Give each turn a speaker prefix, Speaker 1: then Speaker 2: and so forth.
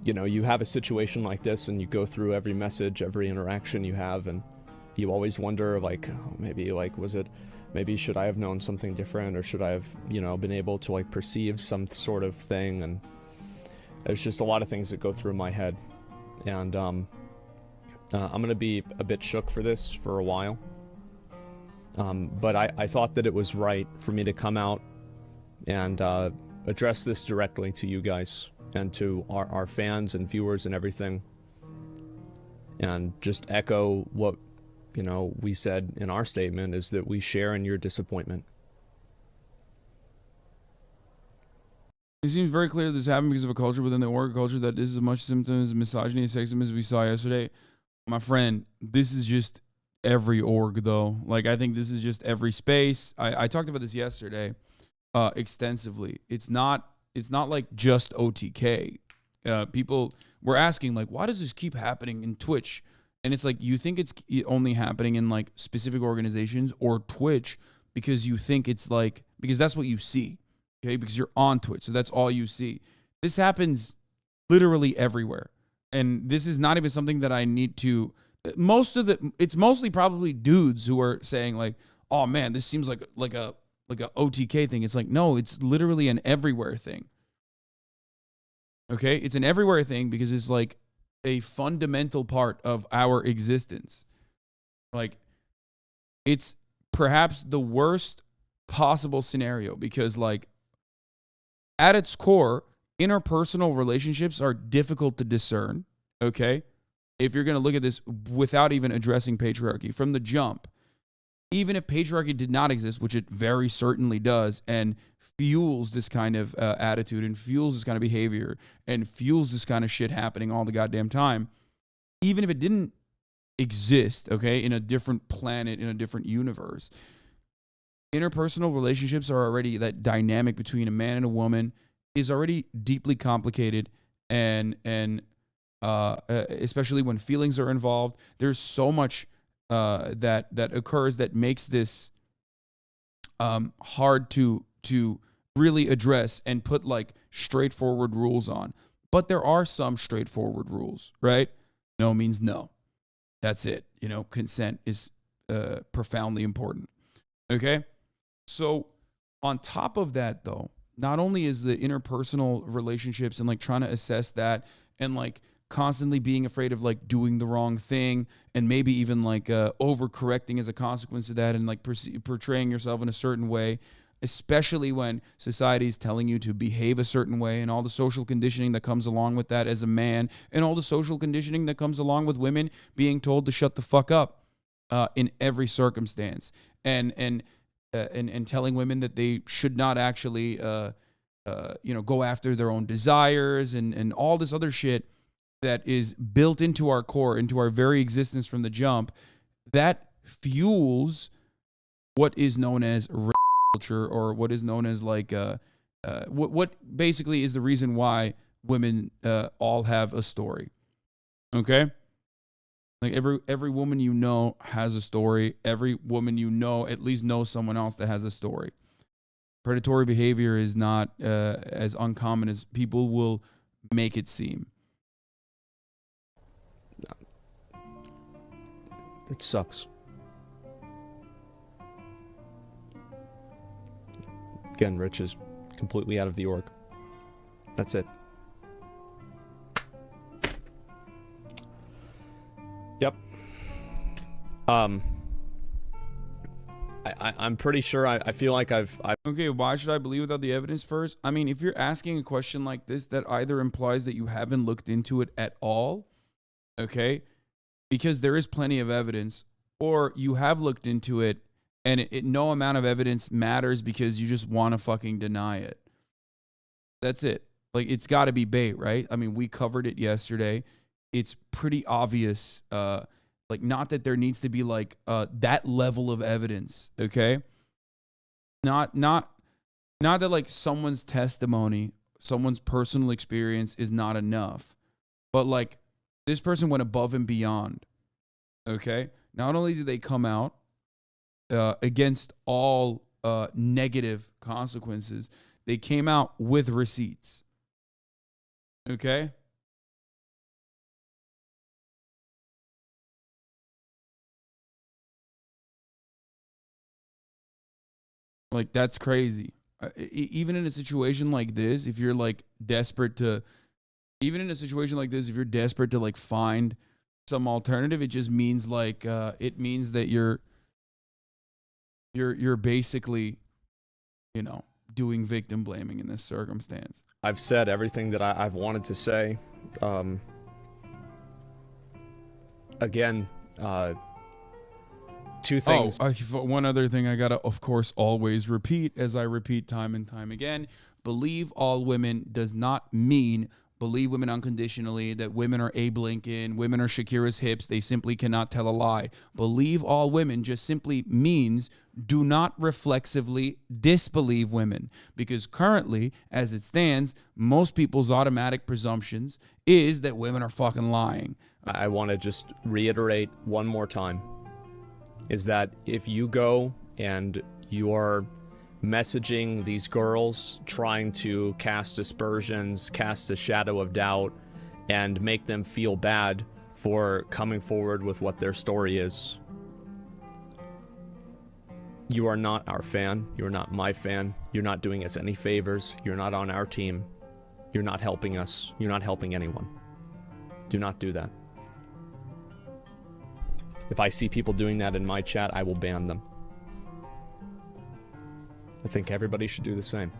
Speaker 1: you have a situation like this and you go through every message, every interaction you have, and you always wonder, like, oh, maybe, like, maybe should I have known something different, or should I have, been able to, like, perceive some sort of thing? And there's just a lot of things that go through my head. And, I'm gonna be a bit shook for this for a while. But I thought that it was right for me to come out and, address this directly to you guys and to our fans and viewers and everything, and just echo what we said in our statement, is that we share in your disappointment.
Speaker 2: It seems very clear this happened because of a culture within the org culture that is as much symptoms of misogyny and sexism as we saw yesterday. My friend, this is just every org, though. Like, I think this is just every space. I talked about this yesterday extensively. It's not like just OTK. People were asking, like, why does this keep happening in Twitch? And it's like, you think it's only happening in, like, specific organizations or Twitch because you think it's, like, because that's what you see, okay? Because you're on Twitch, so that's all you see. This happens literally everywhere. And this is not even something that I need to... It's mostly probably dudes who are saying, like, oh, man, this seems like a OTK thing. It's like, no, it's literally an everywhere thing. Okay? It's an everywhere thing because it's like a fundamental part of our existence. Like, it's perhaps the worst possible scenario because, like, at its core, interpersonal relationships are difficult to discern. Okay? If you're going to look at this without even addressing patriarchy from the jump, even if patriarchy did not exist, which it very certainly does, and fuels this kind of attitude and fuels this kind of behavior and fuels this kind of shit happening all the goddamn time, even if it didn't exist, okay, in a different planet, in a different universe, interpersonal relationships are already, that dynamic between a man and a woman is already deeply complicated, and especially when feelings are involved, there's so much that occurs that makes this hard to really address and put, like, straightforward rules on. But there are some straightforward rules, right? No means no. That's it. Consent is profoundly important. Okay? So on top of that, though, not only is the interpersonal relationships and, like, trying to assess that and, like, constantly being afraid of, like, doing the wrong thing and maybe even, like, overcorrecting as a consequence of that and, like, portraying yourself in a certain way, especially when society is telling you to behave a certain way, and all the social conditioning that comes along with that as a man, and all the social conditioning that comes along with women being told to shut the fuck up in every circumstance, and telling women that they should not actually go after their own desires, and all this other shit that is built into our core, into our very existence from the jump, that fuels what is known as culture, or what is known as, like, what basically is the reason why women all have a story. Okay? Like, every woman has a story. Every woman at least knows someone else that has a story. Predatory behavior is not as uncommon as people will make it seem.
Speaker 1: It sucks. Again, Rich is completely out of the org. That's it. Yep. I'm pretty sure I feel like I've...
Speaker 2: Okay, why should I believe without the evidence first? I mean, if you're asking a question like this, that either implies that you haven't looked into it at all, okay, because there is plenty of evidence, or you have looked into it and no amount of evidence matters because you just want to fucking deny it. That's it. Like, it's got to be bait, right? I mean, we covered it yesterday. It's pretty obvious, like, not that there needs to be, like, that level of evidence, okay? Not that, like, someone's testimony, someone's personal experience is not enough, but, like, this person went above and beyond, okay? Not only did they come out against all negative consequences, they came out with receipts, okay? Like, that's crazy. Even in a situation like this, if you're like desperate to, like find some alternative, it just means like, it means that you're basically, you know, doing victim blaming in this circumstance.
Speaker 1: I've said everything that I've wanted to say. Again, two things.
Speaker 2: One other thing I gotta, of course, always repeat, as I repeat time and time again: believe all women does not mean believe women unconditionally, that women are Abe Lincoln, women are Shakira's hips, they simply cannot tell a lie. Believe all women just simply means do not reflexively disbelieve women, because currently, as it stands, most people's automatic presumptions is that women are fucking lying.
Speaker 1: I want to just reiterate one more time, is that if you go and you are messaging these girls, trying to cast aspersions, cast a shadow of doubt, and make them feel bad for coming forward with what their story is, you are not our fan. You're not my fan. You're not doing us any favors. You're not on our team. You're not helping us. You're not helping anyone. Do not do that. If I see people doing that in my chat, I will ban them. I think everybody should do the same.